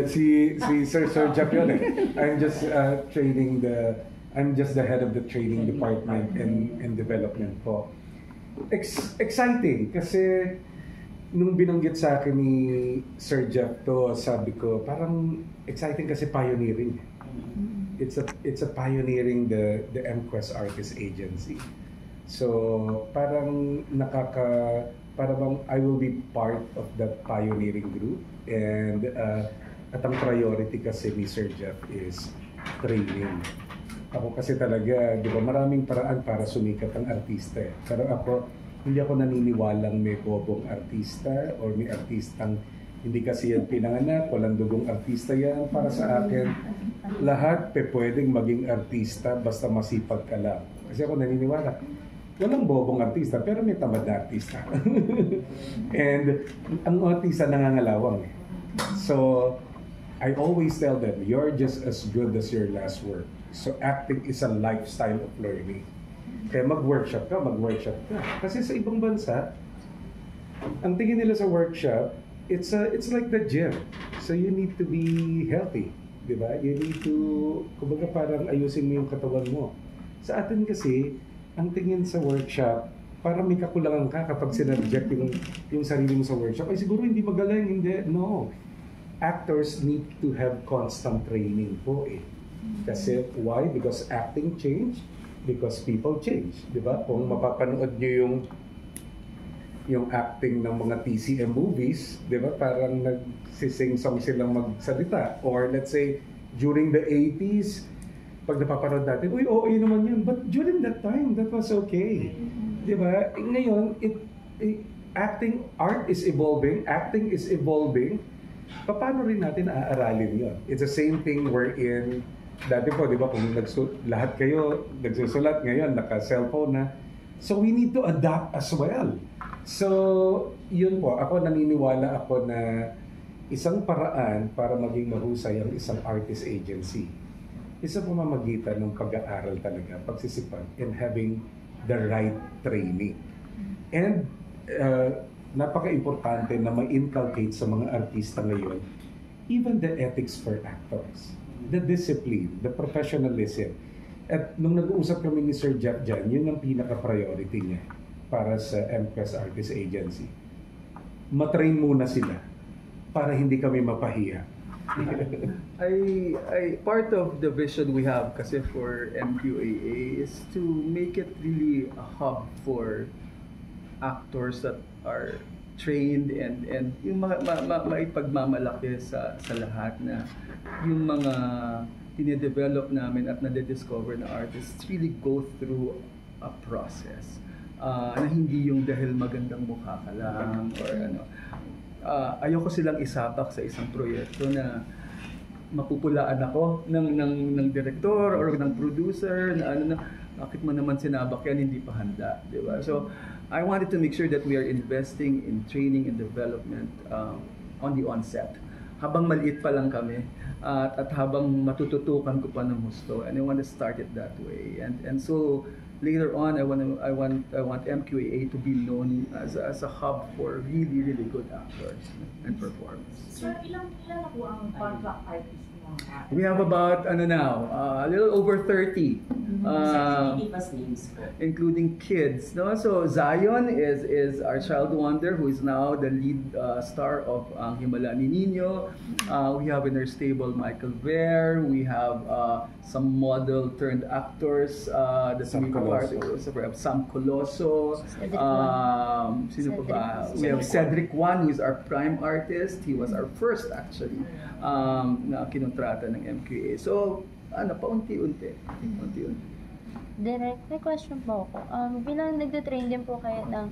Si Sir Jeff yun eh. I'm just I'm just the head of the training department and development po. Exciting kasi nung binanggit sa akin ni Sir Jeff to, sabi ko parang exciting kasi pioneering. It's a pioneering the MQuest Artist Agency. So parang parang I will be part of that pioneering group, and at ang priority kasi ni Sir Jeff is training. Ako kasi talaga, di ba, maraming paraan para sumikat ang artista eh. Pero ako, hindi ako naniniwalang may bobong artista or may artistang hindi kasi yan pinanganak, walang dugong artista yan. Para sa akin, lahat pwedeng maging artista basta masipag ka lang. Kasi ako naniniwala, walang bobong artista, pero may tamad na artista. And ang artista nangangalawang eh. So, I always tell them, you're just as good as your last work. So, acting is a lifestyle of learning. Kaya mag-workshop ka. Kasi sa ibang bansa, ang tingin nila sa workshop, it's like the gym. So, you need to be healthy. Diba? You need to, kumbaga parang ayusin mo yung katawan mo. Sa atin kasi, ang tingin sa workshop, parang may kakulangan ka kapag sinarject yung sarili mo sa workshop. Ay siguro hindi magaling, hindi. No. Actors need to have constant training po eh. Kasi why? Because acting change, because people change. Diba? Kung mapapanood nyo yung acting ng mga TCM movies, diba? Parang nagsising-song silang magsalita. Or let's say, during the 80s, pag napapanood natin, uy, oo, naman yun. But during that time, that was okay. Diba? Ngayon, acting, art is evolving, acting is evolving. Paano rin natin aaralin yun? It's the same thing wherein, dati po, di ba, kung lahat kayo nagsusulat ngayon, naka-cellphone na. So we need to adapt as well. So, yun po, ako naniniwala ako na isang paraan para maging mahusay ang isang artist agency. Isa pamamagitan ng pag-aaral talaga, pagsisipag, and having the right training. And napaka-importante na ma-inculcate sa mga artista ngayon, even the ethics for actors, the discipline, the professionalism. At nung nag-uusap kami ni Sir Jeff dyan, yun ang pinaka-priority niya para sa MQuest Artist Agency. Matrain muna sila para hindi kami mapahiya. Part of the vision we have kasi for MQAA is to make it really a hub for actors that are trained and yung maipagmamalaki sa lahat na yung mga tine-develop namin at nade-discover na artists really go through a process na hindi yung dahil magandang mukha ka lang or ano. Ayoko silang isapak sa isang proyekto na mapupulaan ako ng director or ng producer na ano na bakit mo naman sinabak yan, hindi pa handa, di ba? So I wanted to make sure that we are investing in training and development on the onset habang maliit pa lang kami at habang matututukan ko pa ng gusto, and I want to start it that way, and so later on, I want MQAA to be known as a hub for really good actors and performers. Sir, ilang na po ang contract artist mo? We have about a little over 30. Including kids. No? So Zion is our child wonder who is now the lead star of Himala ni Nino. We have in our stable Michael Ver. We have some model turned actors. Sam Coloso. Sam Coloso. Sino pa ba? We have Cedric Juan, who is our prime artist. He was our first actually na kinontrata ng MQA. So paunti-unti. Direct, may question po ako. Bilang nagde-train din po kayo ng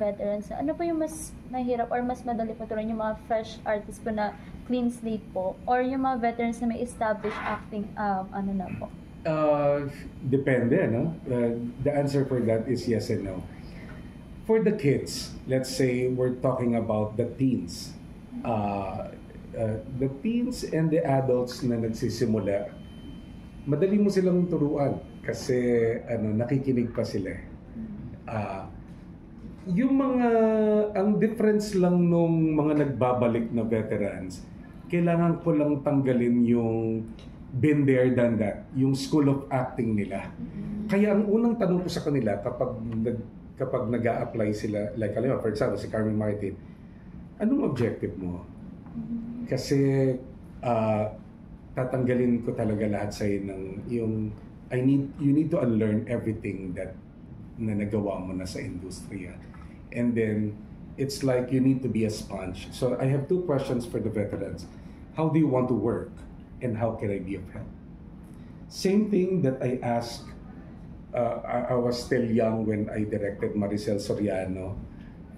veterans, ano po yung mas mahirap or mas madali po turuan, yung mga fresh artists po na clean slate po or yung mga veterans na may established acting ano na po? Depende, no? The answer for that is yes and no. For the kids, let's say we're talking about the teens. The teens and the adults na nagsisimula, madali mo silang turuan kasi nakikinig pa sila. Yung ang difference lang nung mga nagbabalik na veterans, kailangan ko lang tanggalin yung been there, done that, yung school of acting nila. Kaya ang unang tanong ko sa kanila kapag nag-a-apply sila, like for example, si Carmen Martin, anong objective mo? Kasi tatanggalin ko talaga lahat sa'yo ng yung you need to unlearn everything that na nagawa mo na sa industriya. And then it's like you need to be a sponge. So I have two questions for the veterans. How do you want to work? And how can I be of help? Same thing that I asked, I was still young when I directed Maricel Soriano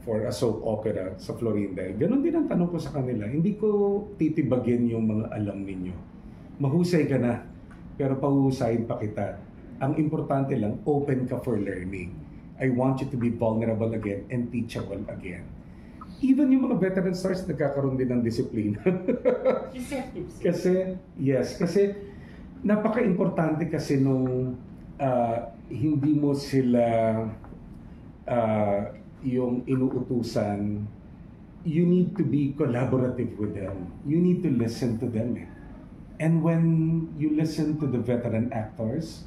for a soap opera sa Florinda. Ganon din ang tanong ko sa kanila. Hindi ko titibagin yung mga alam ninyo. Mahusay ka na, pero pahuhusayin pa kita. Ang importante lang, open ka for learning. I want you to be vulnerable again and teachable again. Even yung mga veteran stars nagkakaroon din ng disiplina. kasi napaka-importante kasi nung hindi mo sila yung inuutusan, you need to be collaborative with them. You need to listen to them. And when you listen to the veteran actors,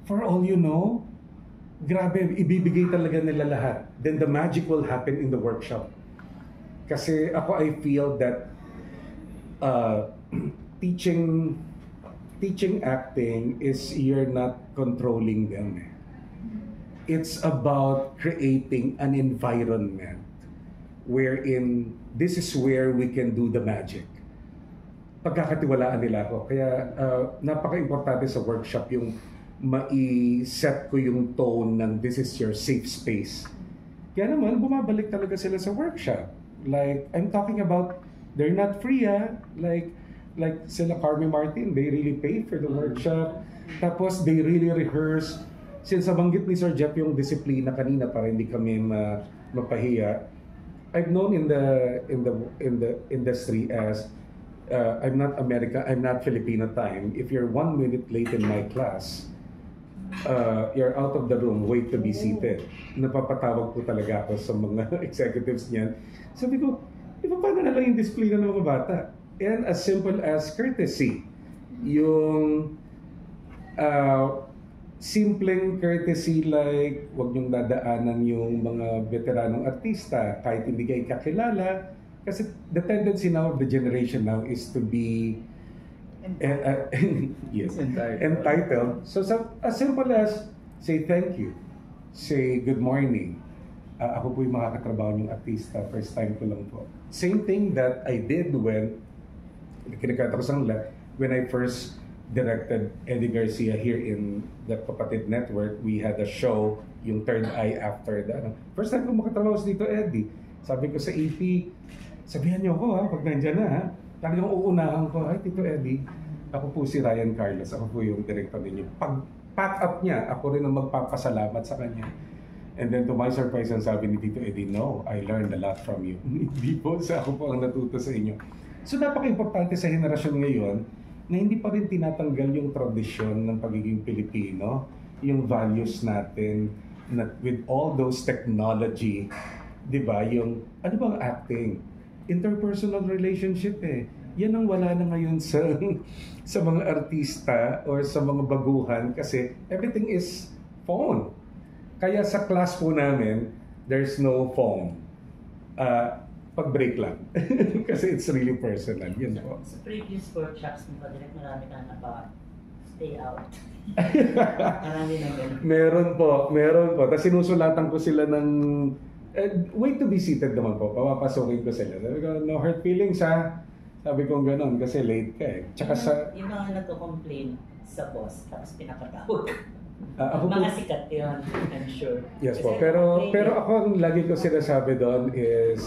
for all you know, grabe, ibibigay talaga nila lahat. Then the magic will happen in the workshop. Kasi ako, I feel that teaching acting is you're not controlling them. It's about creating an environment wherein this is where we can do the magic. Pagkakatiwalaan nila ako. Kaya napaka-importante sa workshop yung mai-set ko yung tone ng this is your safe space. Kaya naman, bumabalik talaga sila sa workshop. Like, I'm talking about, they're not free, Like sila Carmen Martin, they really pay for the workshop. Tapos, they really rehearse. Since nabanggit ni Sir Jeff yung disiplina kanina para hindi kami mapahiya, I've known in the industry as I'm not Filipino time. If you're 1 minute late in my class, you're out of the room, wait to be seated. Napapatawag po talaga ako sa mga executives niyan. Sabi ko, paano na lang yung disiplina ng mga bata? And as simple as courtesy. Yung simpleng courtesy like wag niyong dadaanan yung mga veteranong artista kahit hindi kayo kakilala. Kasi the tendency now of the generation now is to be entitled. So as simple as say thank you, say good morning. Ako po yung makakatrabaho ng artista, first time ko lang po. Same thing that I did when I first directed Eddie Garcia here in the Kapatid Network. We had a show, yung Third Eye after that. First time ko makatrabaho dito, Eddie. Sabi ko sa EP, sabihan niyo ako pag nandyan na Talagang uunahan ko, ay Tito Eddie, ako po si Ryan Carlos, ako po yung director ninyo. Pag pack up niya, ako rin ang magpapasalamat sa kanya. And then to my surprise, ang sabi ni Tito Eddie, no, I learned a lot from you. Hindi po, ako po ang natuto sa inyo. So napaka-importante sa henerasyon ngayon na hindi pa rin tinatanggal yung tradisyon ng pagiging Pilipino, yung values natin, na with all those technology, di ba, yung, ano bang acting? Interpersonal relationship Yan ang wala na ngayon sa mga artista or sa mga baguhan kasi everything is phone. Kaya sa class po namin, there's no phone. Pag-break lang. Kasi it's really personal. Yun po. Sa previous workshops mo pa, direct marami ka na stay out. Marami na ganun. Meron po. Tapos sinusulatan ko sila ng wait to be seated naman po. Papapasokin ko sila. Sabi ko, no hurt feelings ha. Sabi ko gano'n kasi late ka Tsaka yung mga nagko-complain sa boss, tapos pinapatawag. Ako mga po, sikat yun, I'm sure. Yes po. Pero ako ang lagi ko sinasabi doon is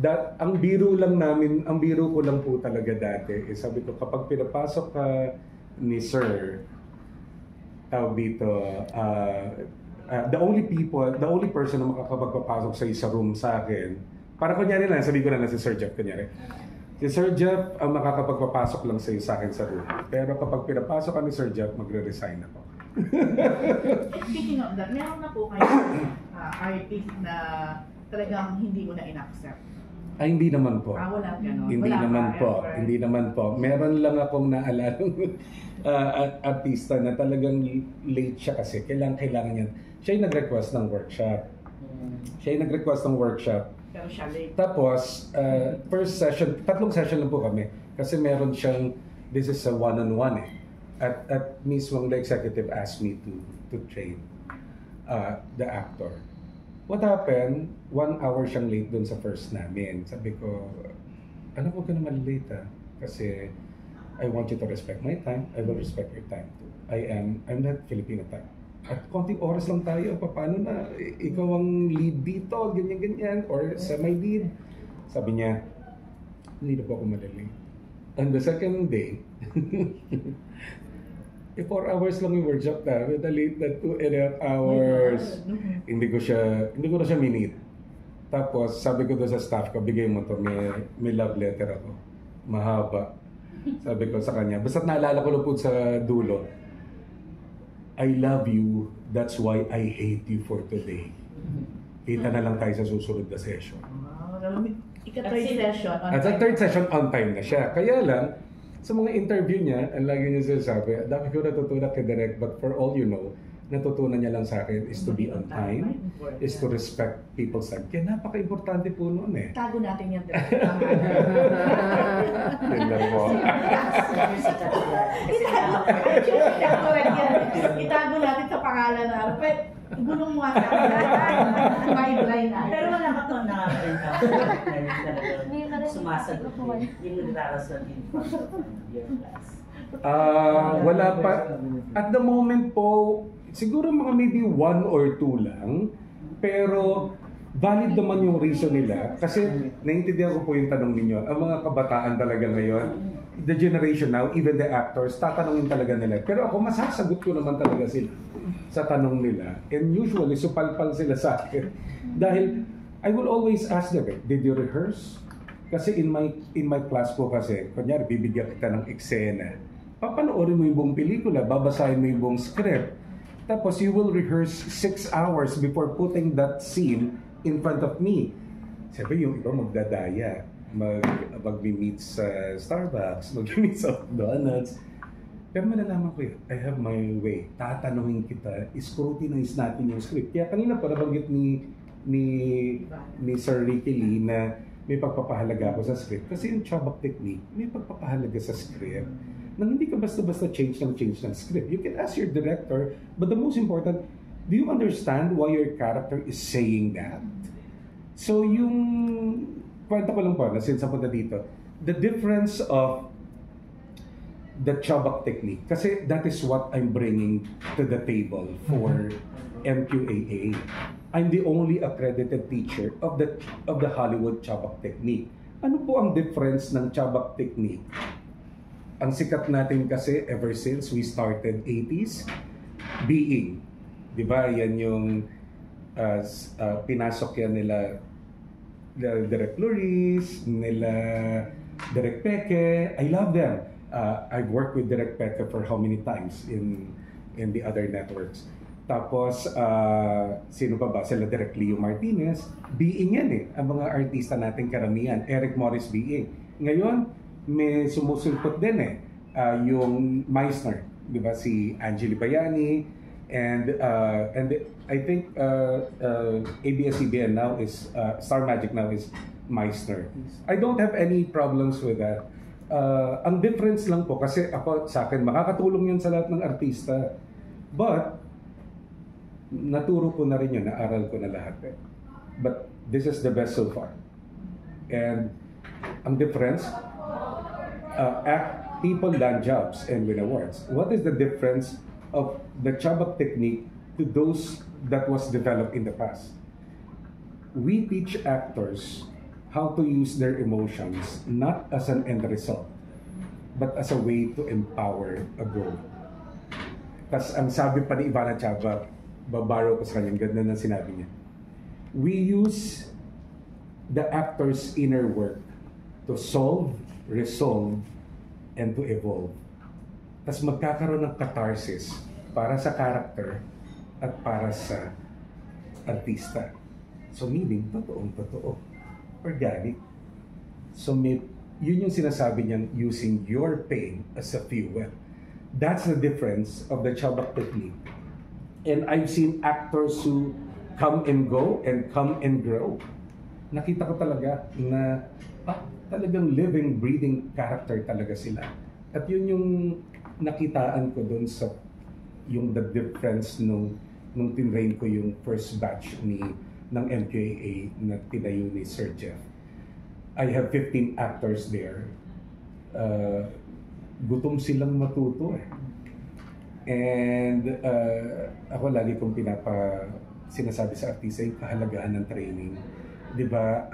that ang biro ko lang po talaga dati is sabi ko kapag pinapasok ka ni Sir tawag dito the only person na makakapagpapasok sa room sa akin, para kunyari lang, sabi ko na si Sir Jeff kunyari. Si Sir Jeff ang makakapagpapasok lang sa akin sa room. Pero kapag pinapasok ka ni Sir Jeff, magre-resign ako. Speaking of that, meron na po kayo artist na talagang hindi mo na in-accept Ay, hindi naman po. Wala ganon. Hindi Wala naman pa, po. ever. Hindi naman po. Meron lang akong naalalang artista na talagang late siya kasi kailangan niya. Siya yung nag-request ng workshop. Pero siya late. Tapos, first session, 3 session lang po kami. Kasi meron siyang, this is a one-on-one eh. At mismong the executive asked me to train the actor. What happened, 1 hour siyang late dun sa first namin. Sabi ko, huwag ka naman late kasi I want you to respect my time. I will respect your time too. I'm not Filipino time. At konting oras lang tayo, paano na ikaw ang lead dito, ganyan-ganyan, or semi-lead. Sabi niya, hindi na po ako malilate. On the second day, 4 hours lang yung workshop namin, late na 2.5 hours. Hindi ko na siya minute. Tapos sabi ko doon sa staff ko, bigay mo to, may love letter ako. Mahaba. Sabi ko sa kanya, basta naalala ko lang po sa dulo, I love you, that's why I hate you for today. Kita na lang tayo sa susunod na session. Ika-third session. At sa third session, on time na siya. Kaya lang, sa mga interview niya, ang lagi niya sinasabi, dami ko natutunan kay Direk, but for all you know, natutunan niya lang sa akin is to be on time, is to respect people's time. Kaya napaka-importante po noon eh. Tago natin yan. Yun lang po. Itago natin sa pangalan na. Gulong mo sa akin. May blind na. Pero wala ka to na sumasagot yung nagdarasan in front of your class. Wala pa. At the moment po, siguro mga maybe 1 or 2 lang. Pero valid naman yung reason nila. Kasi naiintindihan ko po yung tanong ninyo. Ang mga kabataan talaga ngayon, the generation now, even the actors, tatanungin talaga nila. Pero ako, masasagot ko naman talaga sila sa tanong nila. And usually, supalpal sila sa akin. Dahil, I will always ask them, did you rehearse? Kasi in my class po kasi, kunyari, bibigyan kita ng eksena. Papanoorin mo yung buong pelikula, babasahin mo yung buong script. Tapos you will rehearse 6 hours before putting that scene in front of me. Sabi yung iba magdadaya, mag-meet sa Starbucks, mag-meet sa McDonald's. Pero malalaman ko yun, I have my way. Tatanungin kita, scrutinize natin yung script. Kaya kanina pa nabanggit ni Sir Ricky Lee na may pagpapahalaga ako sa script. Kasi yung Chabak technique, may pagpapahalaga sa script. Nang hindi ka basta-basta change ng script. You can ask your director, but the most important, do you understand why your character is saying that? So yung, kwento ko lang po, na since napunta dito, the difference of the Chabak technique, kasi that is what I'm bringing to the table for MQAA. I'm the only accredited teacher of the Hollywood Chabak technique. Ano po ang difference ng Chabak technique? Ang sikat natin kasi ever since we started 80s, being. Di ba? Yan yung pinasok yan nila Direk Luris, nila Direk Peke. I love them. I've worked with Direk Peke for how many times in the other networks. Tapos, sino pa ba? Sila Direk Leo Martinez. Being yan eh. Ang mga artista natin karamihan. Eric Morris being. Ngayon, may sumusulpot din eh. Yung Meisner. Di ba? Si Angeli Bayani. And I think ABS-CBN now is, Star Magic now is Meisner. I don't have any problems with that. Ang difference lang po, kasi ako sa akin, makakatulong yun sa lahat ng artista. But, naturo ko na rin yun, naaral ko na lahat. But, this is the best so far. And, ang difference, people land jobs and win awards. What is the difference of the Chabak technique to those that was developed in the past? We teach actors how to use their emotions not as an end result, but as a way to empower a goal. Tapos ang sabi pa ni Ivana Chabak, babaro ko sa kanya, ganda na sinabi niya, we use the actor's inner work to solve, resolve, and to evolve. Tapos magkakaroon ng catharsis para sa character at para sa artista. So meaning, totoo. Organic. So yun yung sinasabi niyang using your pain as a fuel. That's the difference of the Chabak technique. And I've seen actors who come and go and come and grow. Nakita ko talaga na talagang living, breathing character talaga sila. At yun yung nakitaan ko dun sa yung the difference nung tinrain ko yung first batch ng MQAA na tinayo ni Sir Jeff. I have 15 actors there. Gutom silang matuto eh. And ako lagi kong sinasabi sa artista yung kahalagahan ng training. Di ba,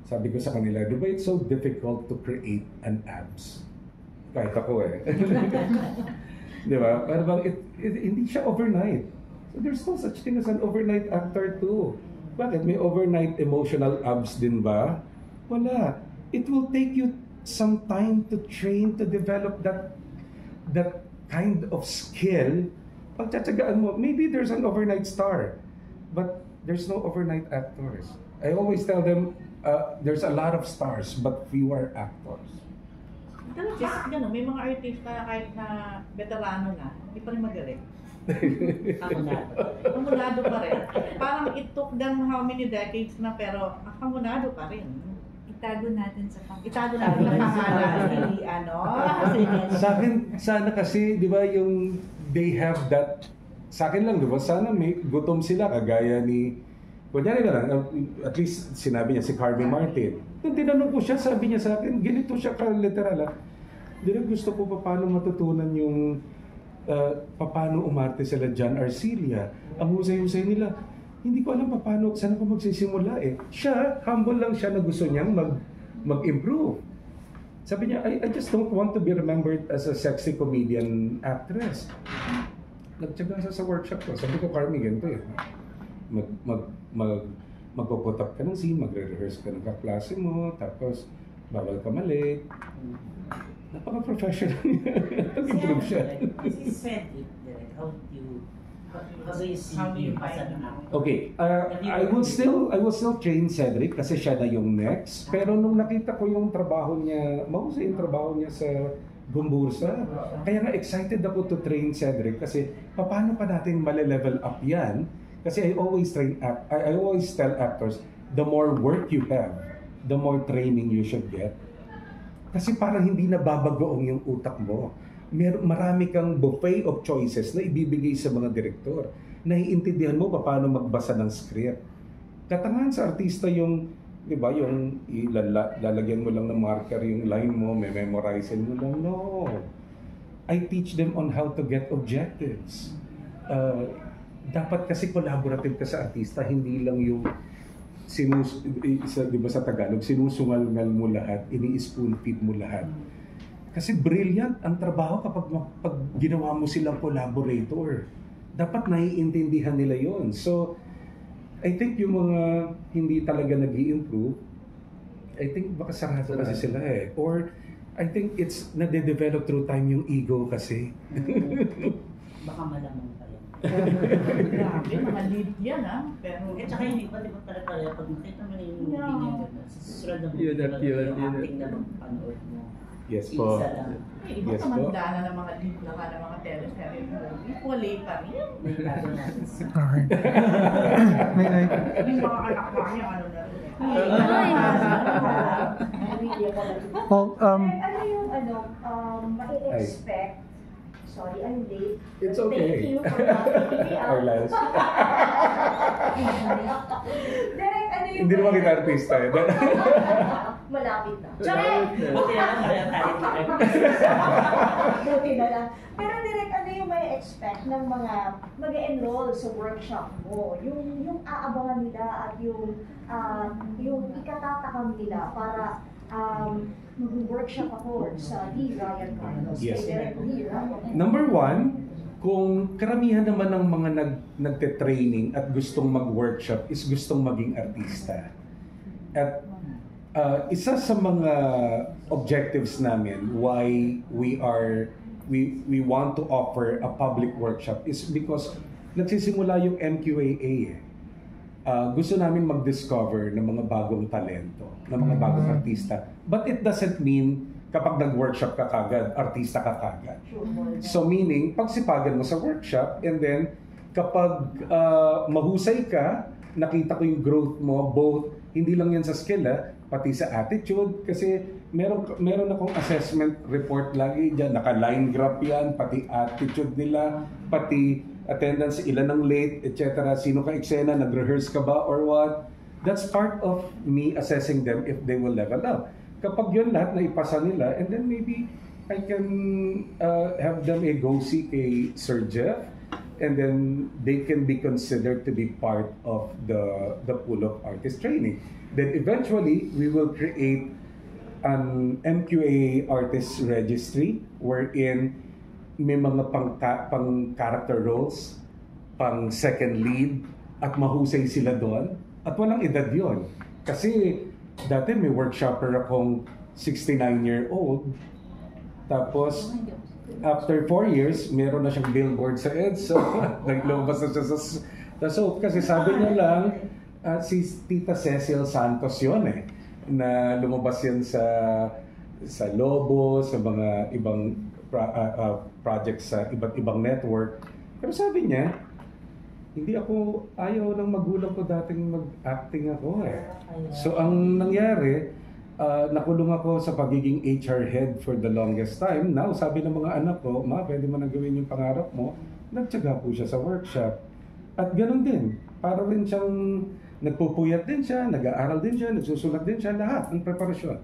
sabi ko sa kanila, di ba it's so difficult to create an abs? Kahit ako eh. Di ba? Parang hindi siya overnight. So there's no such thing as an overnight actor too. Bakit? May overnight emotional abs din ba? Wala. It will take you some time to train, to develop that kind of skill. Pagtsatsagaan mo, maybe there's an overnight star, but there's no overnight actors. I always tell them, there's a lot of stars, but fewer actors. Talaga, may mga artista kahit na veterano na, hindi pa rin magaling. Kamunado pa rin. Parang it took them how many decades na, pero kamunado pa rin. Itago natin sa pangalan. Itago natin ang pangalan. Sa akin, sana kasi, di ba, yung they have that, sa akin lang, di ba, sana may gutom sila, kagaya ni, kunyari na lang, at least sinabi niya si Harvey Martin. Nung tinanong ko siya, sabi niya sa akin, ganito siya ka-literal. Direk, gusto ko paano matutunan yung paano umarte sila John Arcilia. Ang husay-husay nila, hindi ko alam paano, saan ako magsisimula eh. Siya, humble lang siya na gusto niyang mag-improve. Sabi niya, I just don't want to be remembered as a sexy comedian actress. Nagtsaga siya sa workshop ko. Sabi ko, Carmi, ganito eh. Magpo-put up ka ng scene, magre-rehearse ka ng kaklase mo, tapos bawal ka mali. Napaka-professional niya. Nag-improve siya. Si Cedric, how do you see him as an actor? Okay, I will still train Cedric kasi siya na yung next. Pero nung nakita ko yung trabaho niya, mahusay yung trabaho niya sa Gumbursa. Kaya nga excited ako to train Cedric kasi paano pa natin male-level up yan? Kasi I always tell actors, the more work you have, the more training you should get. Kasi parang hindi na babagoong yung utak mo. Marami kang buffet of choices na ibibigay sa mga direktor. Naiintindihan mo paano magbasa ng script. Katangahan sa artista yung, di ba, yung lalagyan mo lang ng marker yung line mo, may memorize mo lang. No. I teach them on how to get objectives. Dapat kasi collaborative ka sa artista, hindi lang yung di ba sa Tagalog, sinusungal-ngal mo lahat, ini-spoon feed mo lahat. Kasi brilliant ang trabaho kapag ginawa mo silang collaborator. Dapat naiintindihan nila yon. So, I think yung mga hindi talaga nag-i-improve, I think baka sarado kasi sila eh. Or, I think it's nade-develop through time yung ego kasi. Baka malamang pa yan. Grabe, mga lead yan Pero, at saka hindi pa talaga pag nakita mo na yung movie niya, susunod na movie Yun, yung acting na panood mo. Yes po. Isa lang. iba kamanda na ng mga lead na ng mga teleserye movie. Wala pa rin. May itago natin sa... Alright. May I... Yung mga anak pa niya, ano na rin. Well, Ano yung ma-expect? Sorry, I'm late. It's okay. Thank you for knocking me out. Our last. Direk, ano yung... Hindi naman kita artista eh. Malapit na. Buti na lang kaya tayo. Buti na lang. Pero Direk, ano yung may expect ng mga mag-enroll sa workshop mo? Yung aabangan nila at yung ikatatakam nila para mag-workshop ako sa Lee Ryan Carlos. Yes. Kay Direk Lee, right? Number one, kung karamihan naman ng mga nagte-training at gustong mag-workshop is gustong maging artista. At isa sa mga objectives namin why we want to offer a public workshop is because nagsisimula yung MQAA eh. gusto namin mag-discover ng mga bagong talento, ng mga bagong artista. But it doesn't mean kapag nag-workshop ka kagad, artista ka kagad. So meaning, pagsipagan mo sa workshop, and then kapag mahusay ka, nakita ko yung growth mo, both, hindi lang yan sa skill, pati sa attitude. Kasi meron akong assessment report lagi dyan, naka-line graph yan, pati attitude nila, pati attendance, ilan ang late, etc. Sino ka eksena, nag-rehearse ka ba or what? That's part of me assessing them if they will level up. Kapag yun lahat na ipasa nila, and then maybe I can have them go see kay Sir Jeff, and then they can be considered to be part of the pool of artist training. Then eventually, we will create an MQA artist registry wherein may mga pang character roles, pang second lead, at mahusay sila doon. At walang edad yon. Kasi dati may workshopper akong 69-year-old. Tapos, after 4 years, meron na siyang billboard sa EDSA. Naglabas na siya sa soap. Kasi sabi niya lang, si Tita Cecil Santos yun na lumabas yan sa Lobo, sa mga ibang projects sa iba't ibang network. Pero sabi niya, ayaw ng magulang ko dating mag-acting ako . So ang nangyari, nakulong ako sa pagiging HR head for the longest time. Now, sabi ng mga anak ko, Ma, pwede mo na gawin yung pangarap mo. Nagtyaga po siya sa workshop. At ganun din, para rin siyang nagpupuyat din siya, nag-aaral din siya, nagsusulat din siya, lahat ng preparasyon.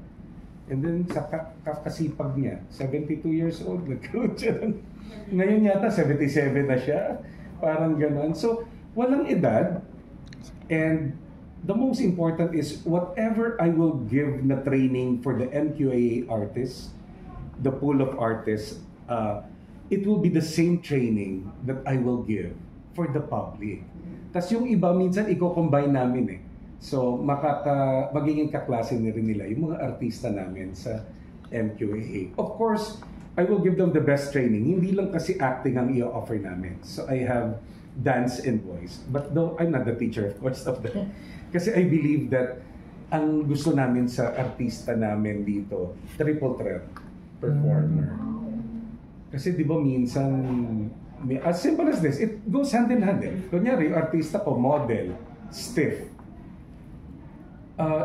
And then sa kakasipag niya, 72 years old, nagkaroon siya. Ngayon yata 77 na siya. Parang gano'n. So, walang edad. And the most important is whatever I will give na training for the MQAA artists, the pool of artists, it will be the same training that I will give for the public. Tas yung iba minsan i-combine namin . So, magiging kaklase na rin nila yung mga artista namin sa MQAA. Of course, I will give them the best training. Hindi lang kasi acting ang i-offer namin. So, I have dance and voice. But though I'm not the teacher, of course, of that. Kasi I believe that ang gusto namin sa artista namin dito, triple threat performer. Kasi di ba minsan, as simple as this, it goes hand in hand . Kunyari, yung artista ko, model, stiff.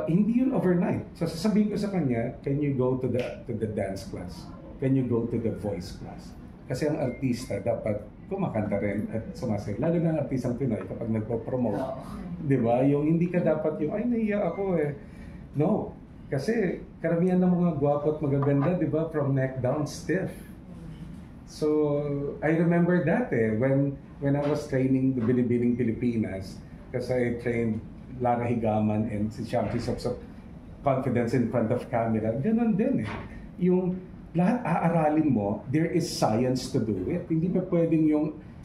Hindi yun overnight. So sasabihin ko sa kanya, can you go to the dance class? Can you go to the voice class? Kasi ang artista dapat kumakanta rin at sumasayaw. Lalo na ang artistang Pinoy kapag nagpo-promote. Di ba? Yung hindi ka dapat yung, ay naiya ako . No. Kasi karamihan ng mga gwapo at magaganda, di ba? From neck down, stiff. So, I remember that when I was training the Binibining Pilipinas, kasi I trained Lara Higaman and si Shamsi Sopsop confidence in front of camera. Ganon din . Yung lahat aaralin mo, there is science to do it. Hindi pa pwedeng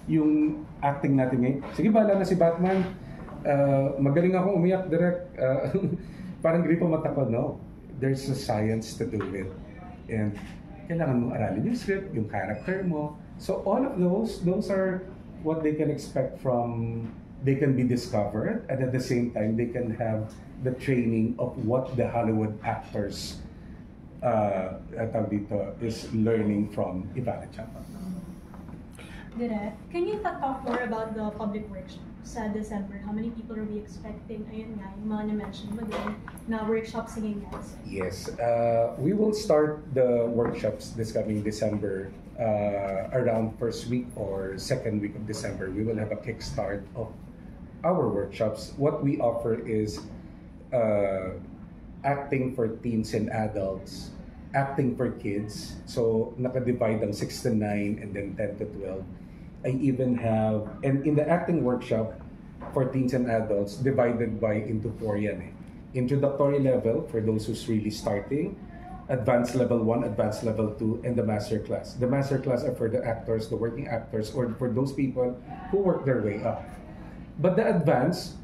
yung acting natin ngayon. Sige, bahala na si Batman. Magaling ako umiyak direct. Parang gripo mata ko. No. There's a science to do it. And kailangan mong aralin yung script, yung character mo. So all of those are what they can expect from, they can be discovered, and at the same time, they can have the training of what the Hollywood actors is learning from Ivana Chapa. Direct, can you talk more about the public workshop sa December? How many people are we expecting? Ayun nga, yung mga na-mention mo din na workshop singing dance. Yes, we will start the workshops this coming December, around first week or second week of December. We will have a kickstart of our workshops. What we offer is acting for teens and adults, acting for kids. So, naka-divide ang 6 to 9 and then 10 to 12. I even have, and in the acting workshop for teens and adults, divided into 4 yan . Introductory level for those who's really starting, advanced level 1, advanced level 2, and the master class. The master class are for the actors, the working actors, or for those people who work their way up. But the advanced,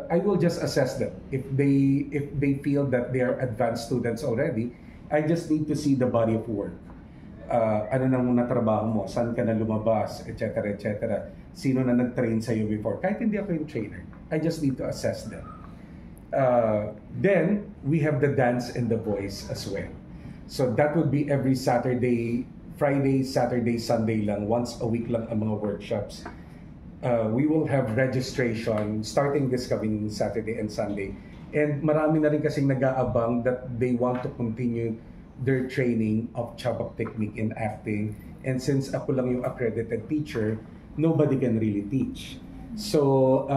I will just assess them. If they feel that they are advanced students already, I just need to see the body of work. Ano nang natrabaho mo, saan ka na lumabas, etc., etc. Sino na nag-train sa'yo before. Kahit hindi ako yung trainer, I just need to assess them. Then we have the dance and the voice as well. So that would be every Saturday, Friday, Saturday, Sunday lang, once a week lang ang mga workshops. We will have registration starting this coming Saturday and Sunday. And marami na rin kasing nag-aabang that they want to continue their training of Chabak technique in acting. And since ako lang yung accredited teacher, nobody can really teach. So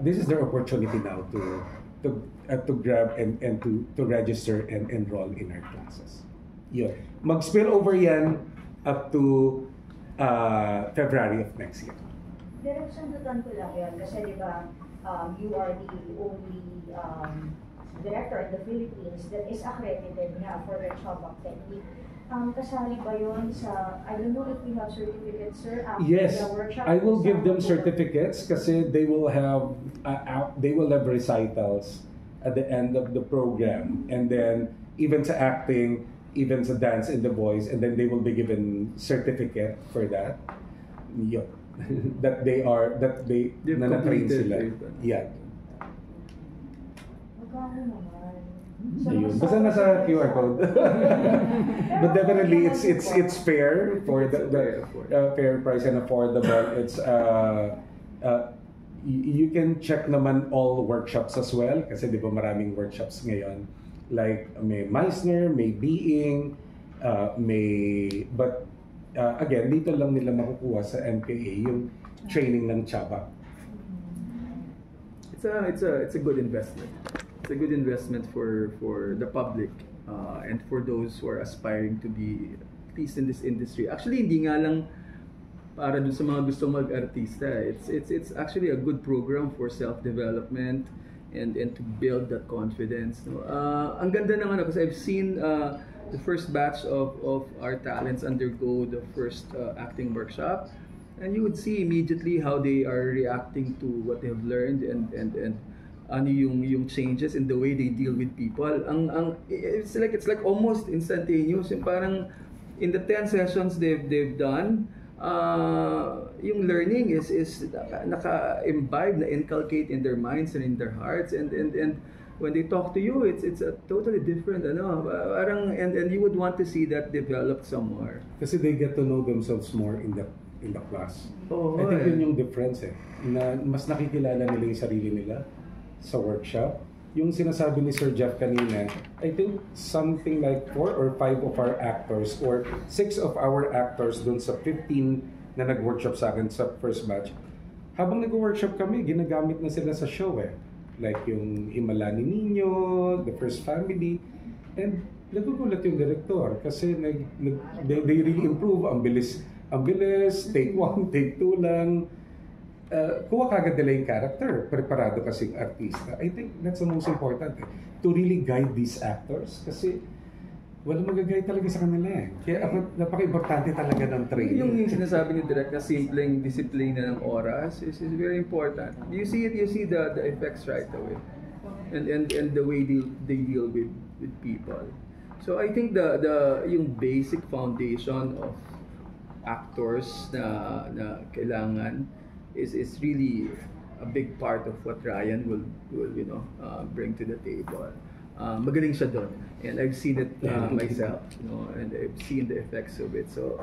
this is their opportunity now to grab and to register and enroll in our classes. Yun. Mag-spill over yan up to February of next year. Direct sundutan ko lang yun kasi di ba you are the only director in the Philippines that is accredited nga for the Chabak technique. Kasali ba yun sa, I don't know if we have certificates, sir, after yes, the workshop? I will give them certificates kasi they will have recitals at the end of the program, and then even sa acting, even sa dance and the voice, and then they will be given certificate for that. Yun. that they na-train sila. Yeah. Magkano naman? Ayun. Basta nasa QR code. But definitely it's fair for the fair price and affordable. It's you can check naman all workshops as well kasi di ba maraming workshops ngayon. Like may Meissner, may Being, but again dito lang nila makukuha sa MKA yung training ng Chabak. It's a good investment. It's a good investment for the public and for those who are aspiring to be at least in this industry. Actually, hindi nga lang para dun sa mga gustong mag-artista. It's actually a good program for self-development and to build that confidence. No? Ang ganda naman kasi I've seen the first batch of our talents undergo the first acting workshop, and you would see immediately how they are reacting to what they have learned and ano yung changes in the way they deal with people. It's like almost instantaneous. Yung parang in the 10 sessions they've done, yung learning is naka-imbibe, na-inculcate in their minds and in their hearts, and when they talk to you, it's a totally different parang and you would want to see that developed somewhere. Kasi they get to know themselves more in the class. Oh, I think yun yung difference na mas nakikilala nila yung sarili nila sa workshop. Yung sinasabi ni Sir Jeff kanina, I think something like 4 or 5 of our actors or 6 of our actors dun sa 15 na nag-workshop sa akin sa first batch, habang nag-workshop kami, ginagamit na sila sa show Like yung Himala ni Nino, The First Family, and nagugulat yung director kasi they really improve. Ang bilis, take 1, take 2 lang. Kuha kagad nila yung character, preparado kasing artista. I think that's the most important to really guide these actors kasi walang mag-guide talaga sa kanila Kaya napaka-importante talaga ng training. Yung sinasabi ni Direk na simpleng disiplina ng oras is very important. You see the effects right away. And the way they deal with people. So I think yung basic foundation of actors na kailangan is really a big part of what Ryan will bring to the table. Magaling siya doon, and I've seen it myself, and I've seen the effects of it. So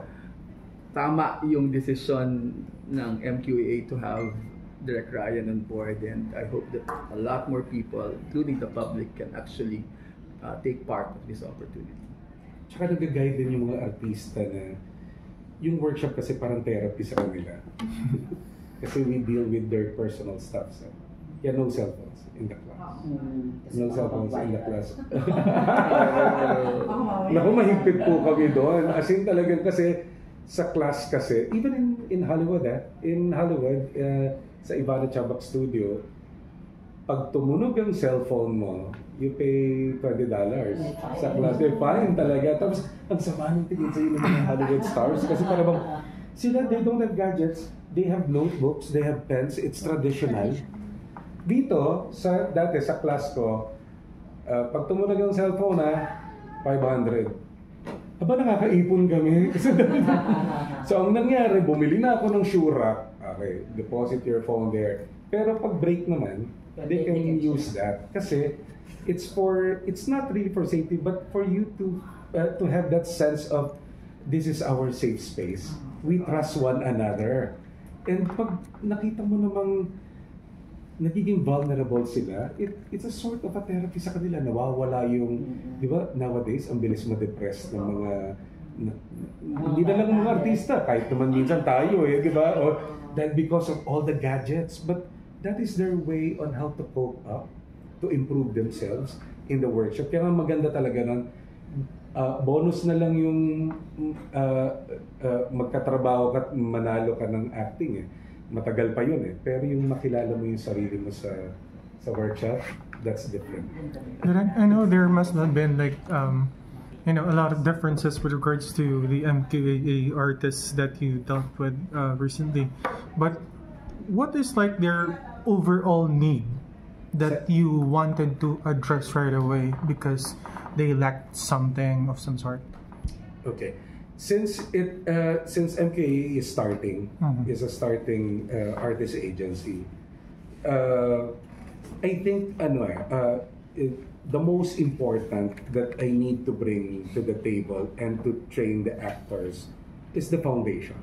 tama yung decision ng MQAA to have Direk Ryan on board, and I hope that a lot more people, including the public, can actually take part of this opportunity. Tsaka nag-guide din yung mga artista na yung workshop kasi parang therapy sa kanila. Kasi we deal with their personal stuff. Yeah, no cell phones in the class. No cell phones in the class. Naku, mahigpit po kami doon. As in talagang kasi sa class kasi, even in Hollywood sa Ivana Chabak Studio, pag tumunog yung cellphone mo, you pay $20 sa class. Fine talaga. Tapos, ang sama ng tingin sa'yo ng mga Hollywood stars. Kasi parang sila, they don't have gadgets. They have notebooks, they have pens. It's traditional. Dito, dati sa class ko, pag tumunog yung cellphone $500. Aba, nakakaipon kami. So, ang nangyari, bumili na ako ng shoe rack. Okay, deposit your phone there. Pero pag break naman, they can use that. Kasi it's not really for safety, but for you to have that sense of this is our safe space. We trust one another. And pag nakita mo namang nagiging vulnerable sila, it's a sort of a therapy sa kanila. Nawawala yung, di ba, nowadays, ang bilis ma-depress ng mga, hindi na lang mga artista, kahit naman minsan tayo di ba? Or that because of all the gadgets. But that is their way on how to cope up, to improve themselves in the workshop. Kaya nga maganda talaga nun, bonus na lang yung magkatrabaho ka at manalo ka ng acting Matagal pa yun Pero yung makilala mo yung sarili mo sa workshop, that's different. I know there must have been like a lot of differences with regards to the MQAA artists that you dealt with recently. But what is like their overall need that you wanted to address right away because they lacked something of some sort? Okay. Since MKA is starting, is a starting artist agency, I think the most important that I need to bring to the table and to train the actors is the foundation.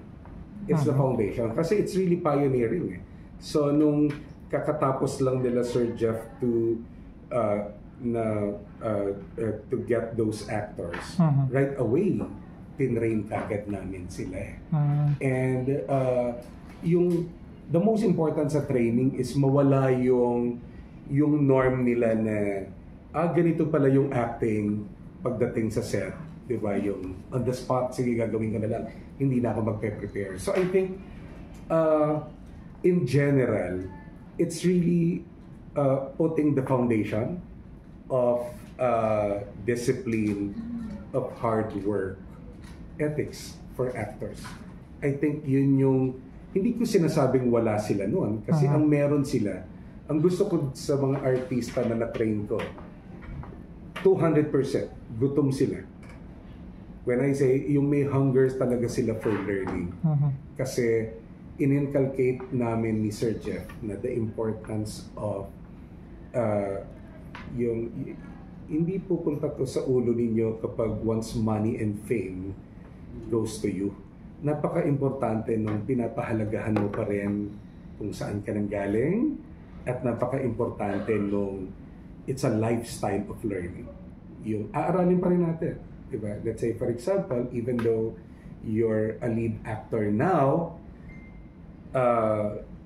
It's the foundation kasi it's really pioneering So nung kakatapos lang nila Sir Jeff to get those actors right away, tinrain kagad namin sila And the most important sa training is mawala yung norm nila na ganito pala yung acting pagdating sa set, di ba? Yung on the spot, sige gagawin ko na lang, hindi na ako magpe-prepare. So I think in general, it's really putting the foundation of discipline, of hard work, ethics for actors. I think yun yung, hindi ko sinasabing wala sila noon kasi ang meron sila, ang gusto ko sa mga artista na na-train ko, 200% gutom sila. When I say, yung may hunger talaga sila for learning. Kasi in-inculcate namin ni Sir Jeff na the importance of yung hindi pupunta to sa ulo ninyo kapag once money and fame goes to you. Napaka-importante nung pinapahalagahan mo pa rin kung saan ka nanggaling at napaka-importante nung it's a lifestyle of learning. Yung aaralin pa rin natin. Diba? Let's say, for example, even though you're a lead actor now,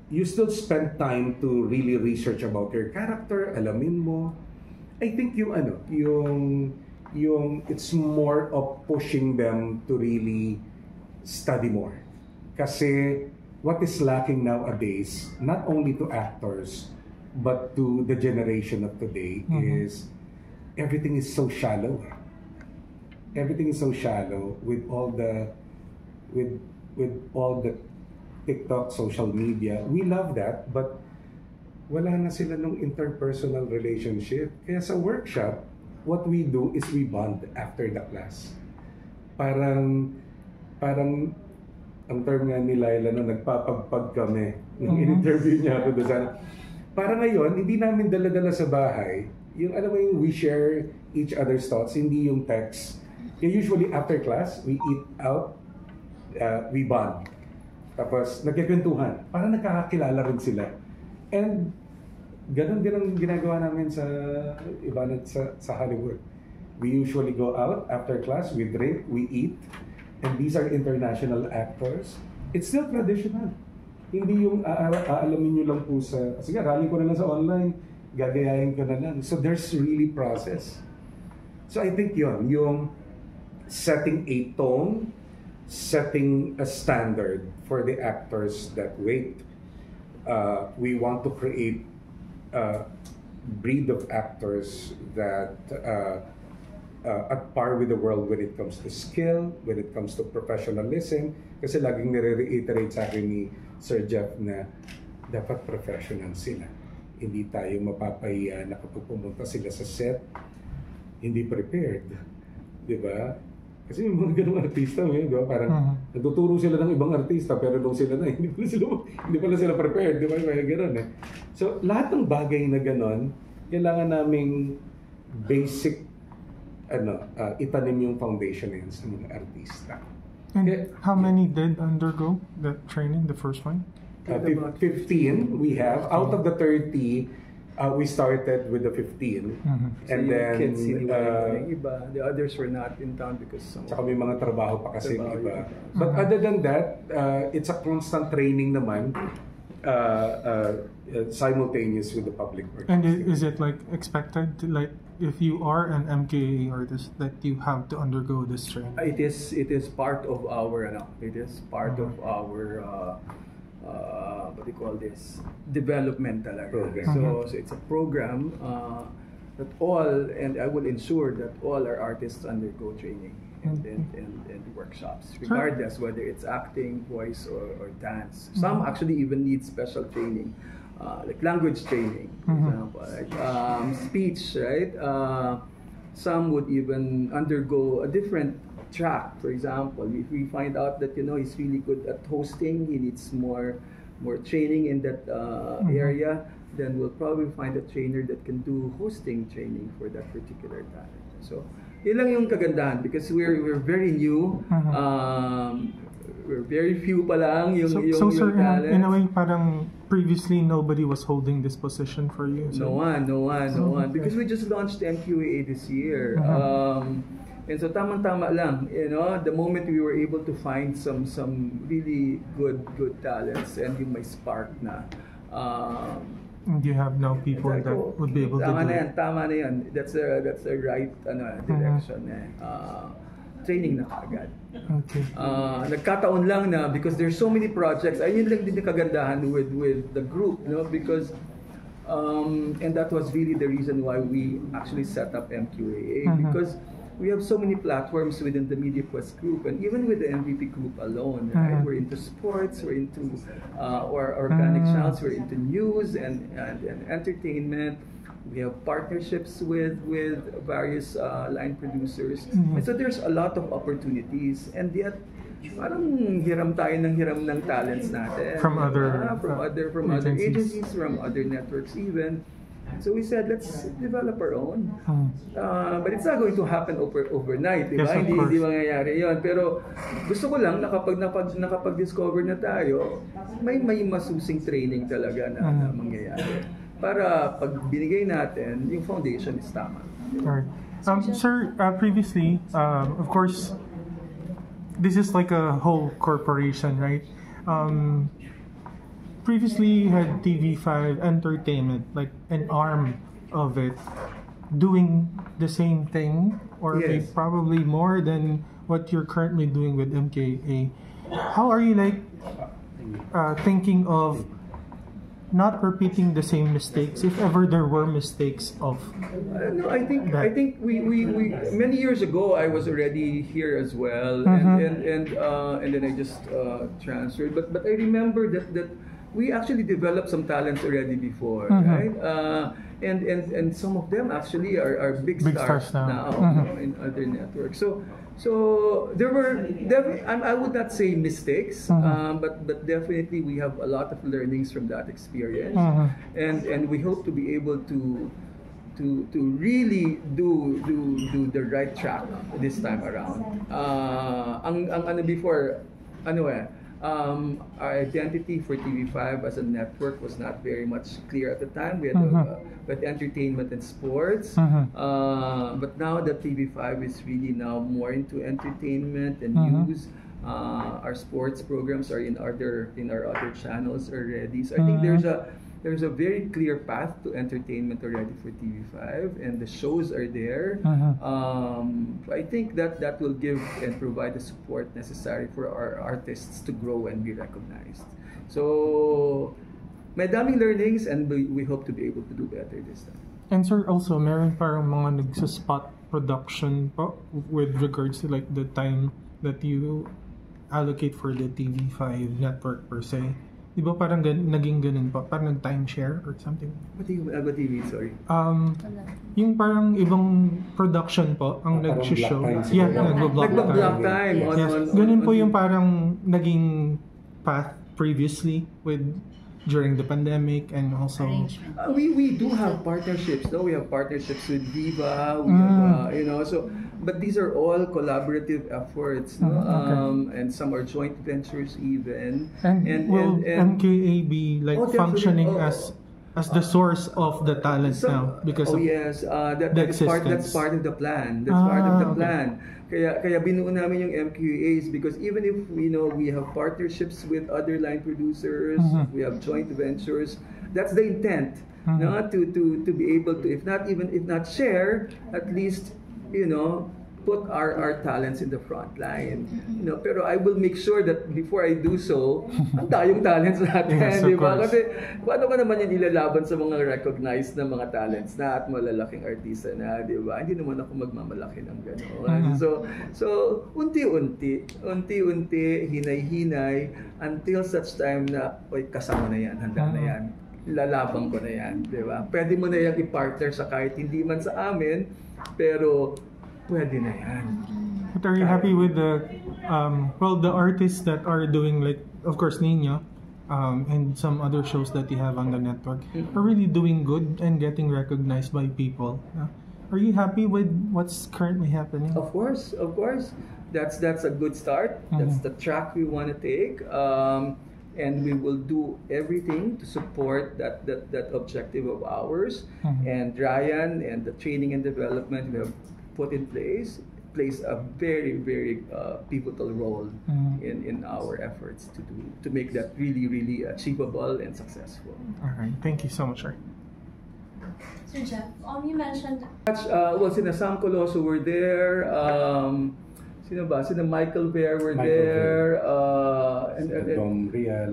you still spend time to really research about your character, alamin mo. I think yung it's more of pushing them to really study more. Kasi what is lacking nowadays, not only to actors, but to the generation of today is everything is so shallow. Everything is so shallow with all the TikTok, social media. We love that, but wala na sila nung interpersonal relationship. Kaya sa workshop, what we do is we bond after the class. Parang ang term nga ni Laila na nagpapagpag kami nung in-interview niya ako doon sana. Para ngayon, hindi namin dala-dala sa bahay. Yung alam mo yung we share each other's thoughts, hindi yung text. Kaya usually after class, we eat out, we bond. Tapos nagkikwentuhan. Para nagkakakilala rin sila. And ganun din ang ginagawa namin sa iba sa Hollywood. We usually go out after class, we drink, we eat. And these are international actors. It's still traditional. Hindi yung aalamin nyo lang po sa, sige, rally ko na lang sa online, gagayahin ko na lang. So there's really process. So I think yung setting a tone, setting a standard for the actors that wait. We want to create a breed of actors that at par with the world when it comes to skill, when it comes to professionalism. Kasi laging nire-reiterate sa akin ni Sir Jeff na dapat professional sila. Hindi tayo mapapahiya na kapag pumunta sila sa set, hindi prepared. Diba? Kasi yung mga ganung artista, di ba? Parang nagtuturo sila ng ibang artista pero nung sila na, hindi pala sila prepared, di ba? May gano'n eh. So, lahat ng bagay na gano'n, kailangan naming basic, itanim yung foundation na yun sa mga artista. And how many did undergo the training, the first one? 15 we have. Out of the 30, we started with the 15. So And then, kids, yung iba, the others were not in town because some... Tsaka may mga trabaho pa kasi yung iba. Trabaho. But other than that, it's a constant training naman, simultaneous with the public works. And is it like expected, like if you are an MKA artist, that you have to undergo this training? It is part of our what do you call this, development talaga. Program. So it's a program that all, and I will ensure that all our artists undergo training and workshops, regardless whether it's acting, voice, or dance. Some actually even need special training, like language training, for example, like speech, right? Some would even undergo a different track. For example, if we find out that he's really good at hosting, he needs more training in that area, then we'll probably find a trainer that can do hosting training for that particular talent. So, yun lang yung kagandahan because we're very new. We're very few pa lang yung sir, talent. in a way, parang previously nobody was holding this position for you. So. No one. Because we just launched MQAA this year. And so tamang-tama lang, the moment we were able to find some really good talents and yung may spark na. And you have now people that would be able to do it. Tama na yan. That's the right direction. Training na kaagad. Okay. Nagkataon lang na because there's so many projects. Ayun lang din yung kagandahan with the group, because and that was really the reason why we actually set up MQAA because we have so many platforms within the Media Quest group, and even with the MVP group alone, right? We're into sports, we're into our organic channels, we're into news and entertainment. We have partnerships with various line producers, and so there's a lot of opportunities, and yet parang hiram ng talents natin from other agencies, from other networks even. So we said, let's develop our own. But it's not going to happen overnight, di ba? Yes, Hindi mangyayari yun. Pero gusto ko lang na kapag nakapag-discover na tayo, may masusing training talaga na mangyayari. Para pag binigay natin, yung foundation is tama. Right. Sir, previously, of course, this is like a whole corporation, right? Previously, you had TV5 Entertainment, like an arm of it, doing the same thing, or Yes. probably more than what you're currently doing with MKA. How are you thinking of not repeating the same mistakes, if ever there were mistakes of? No, I think we many years ago I was already here as well, and then I just transferred. But I remember that we actually developed some talents already before, right? And some of them actually are big stars now in other networks. So there were I would not say mistakes, but definitely we have a lot of learnings from that experience, and we hope to be able to really do the right track this time around. Our identity for TV5 as a network was not very much clear at the time. We had entertainment and sports, but now that TV5 is really now more into entertainment and news, our sports programs are in our other channels already. So I think there's a very clear path to entertainment already for TV5, and the shows are there. I think that will give and provide the support necessary for our artists to grow and be recognized. So, may daming learnings, and we hope to be able to do better this time. And sir, also, meron parang mga nagsa-spot production po with regards to like the time that you allocate for the TV5 network per se. Di ba parang naging ganun po? Parang nag-timeshare or something? What do you mean? Sorry. Yung parang ibang production po ang Parang nag-show. block time Yeah, siguro. nag-block Nagba-block time. time. Yes. Ganun po yung parang naging path previously during the pandemic and also We do have partnerships. No, we have partnerships with Viva. We have, but these are all collaborative efforts. No? Okay. And some are joint ventures even. And will MQA be like Oh, definitely. functioning Oh. as the source of the talent now because of yes, the that's part existence. of the plan. That's part of the okay. plan. Kaya binuo namin yung MQAs because even if we have partnerships with other line producers, we have joint ventures, that's the intent. No, to be able to if not share, at least put our talents in the front line. Pero I will make sure that before I do so, ang tayong talents natin, Yes, of di ba? course. Kasi paano ka naman yung ilalaban sa mga recognized na mga talents na at malalaking artista na, di ba? Hindi naman ako magmamalaki ng gano'n. So unti-unti, hinay-hinay until such time na, oy, kasama na yan, handa na yan. Lalabang ko na yan, di ba? Pwede mo na yan i-partner sa kahit hindi man sa amin, pero pwede na yan. But are you happy with the artists that are doing like, of course, Nino, and some other shows that you have on the network are really doing good and getting recognized by people? Are you happy with what's currently happening? Of course. That's a good start. That's the track we want to take. And we will do everything to support that objective of ours. And Ryan and the training and development we have put in place plays a very, very pivotal role in our efforts to make that really, really achievable and successful. All right, thank you so much, sir. Sir Jeff, you mentioned Sina Sam Coloso were there. Sino ba? Sina Michael Bear were there. And Dom Real.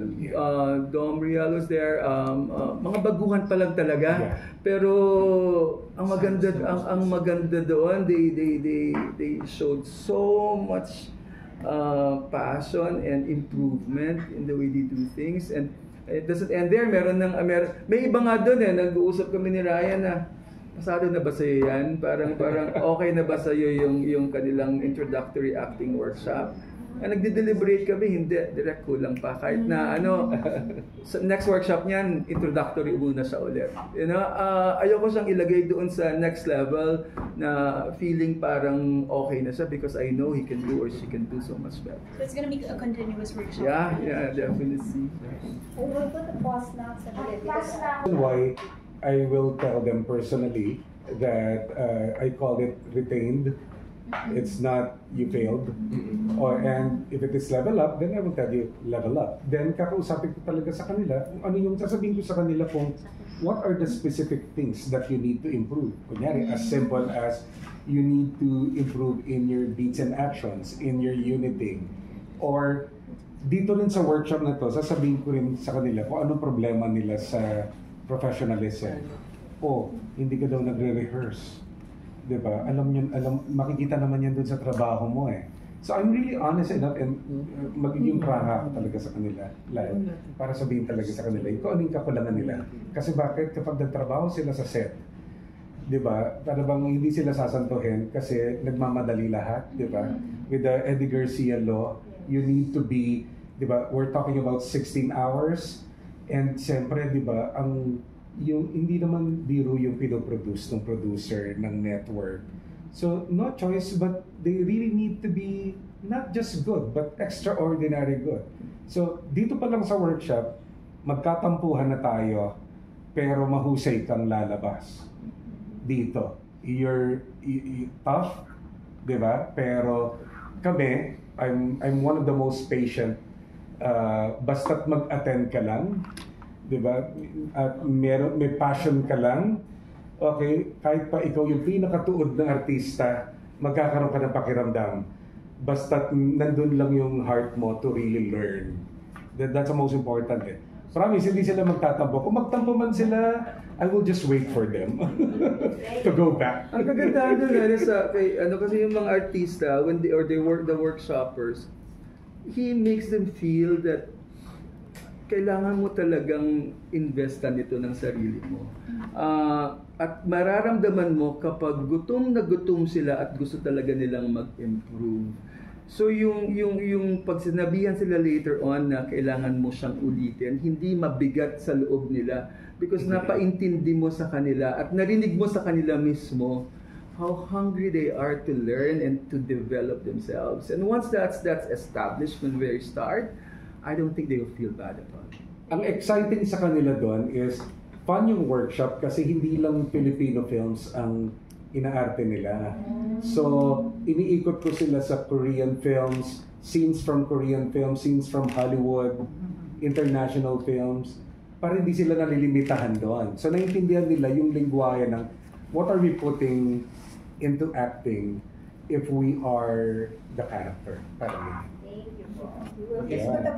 Dom Real was there. Mga baguhan pa lang talaga. Yeah. Pero ang maganda doon, they showed so much passion and improvement in the way they do things, and it doesn't end there. May iba nga doon nag-uusap kami ni Ryan na pasado na ba sa'yo yan? Parang okay na ba sa'yo yung kanilang introductory acting workshop? Nagde-deliberate kami, hindi, direct kulang pa. Kahit na sa next workshop niyan, introductory muna siya ulit. Ayoko siyang ilagay doon sa next level na feeling parang okay na siya because I know he can do or she can do so much better. so it's gonna be a continuous workshop. Yeah, definitely. We'll put a pause na sa Why I will tell them personally that I call it retained. It's not you failed. And if it is level up, then I will tell you level up. Then kakausapin ko talaga sa kanila kung ano yung sasabihin ko sa kanila kung what are the specific things that you need to improve. Kunyari, as simple as you need to improve in your beats and actions, in your uniting. Or dito rin sa workshop na to, sasabihin ko rin sa kanila kung anong problema nila sa professionalism. Hindi ka daw nagre-rehearse. Diba? Makikita naman yan dun sa trabaho mo eh. So I'm really honest enough and magiging pranga ko talaga sa kanila live para sabihin talaga sa kanila kung ano yung kakulangan nila. Kasi bakit kapag nagtrabaho sila sa set, diba? Para bang hindi sila sasantuhin kasi nagmamadali lahat, diba? With the Eddie Garcia law, you need to be, diba? We're talking about 16 hours and siyempre, diba, yung hindi naman biro yung pinoproduce ng producer ng network. So, no choice, but they really need to be not just good, but extraordinary good. So, dito pa lang sa workshop, magkatampuhan na tayo, pero mahusay kang lalabas. Dito. You're tough, di ba? Pero kami, I'm one of the most patient. Basta't mag-attend ka lang, diba? At may passion ka lang, okay, kahit pa ikaw yung pinakatuod ng artista, magkakaroon ka ng pakiramdam. Basta't nandun lang yung heart mo to really learn. That's the most important eh. Promise, hindi sila magtatampo. Kung magtampo man sila, I will just wait for them to go back. Ang kagandahan doon kasi yung mga artista, when they work the workshoppers, he makes them feel that kailangan mo talagang investan ito ng sarili mo. At mararamdaman mo kapag gutom na gutom sila at gusto talaga nilang mag-improve. So yung pag sinabihan sila later on na kailangan mo siyang ulitin, hindi mabigat sa loob nila because napaintindi mo sa kanila at narinig mo sa kanila mismo how hungry they are to learn and to develop themselves. And once that's established from the very start, I don't think they will feel bad about it. Ang exciting sa kanila doon is fun yung workshop kasi hindi lang Filipino films ang inaarte nila. So, iniikot ko sila sa Korean films, scenes from Korean films, scenes from Hollywood, international films, para hindi sila nalilimitahan doon. So, naiintindihan nila yung lingwahe ng what are we putting into acting if we are the character. Parang yun. Thank you po. We will Yeah. put the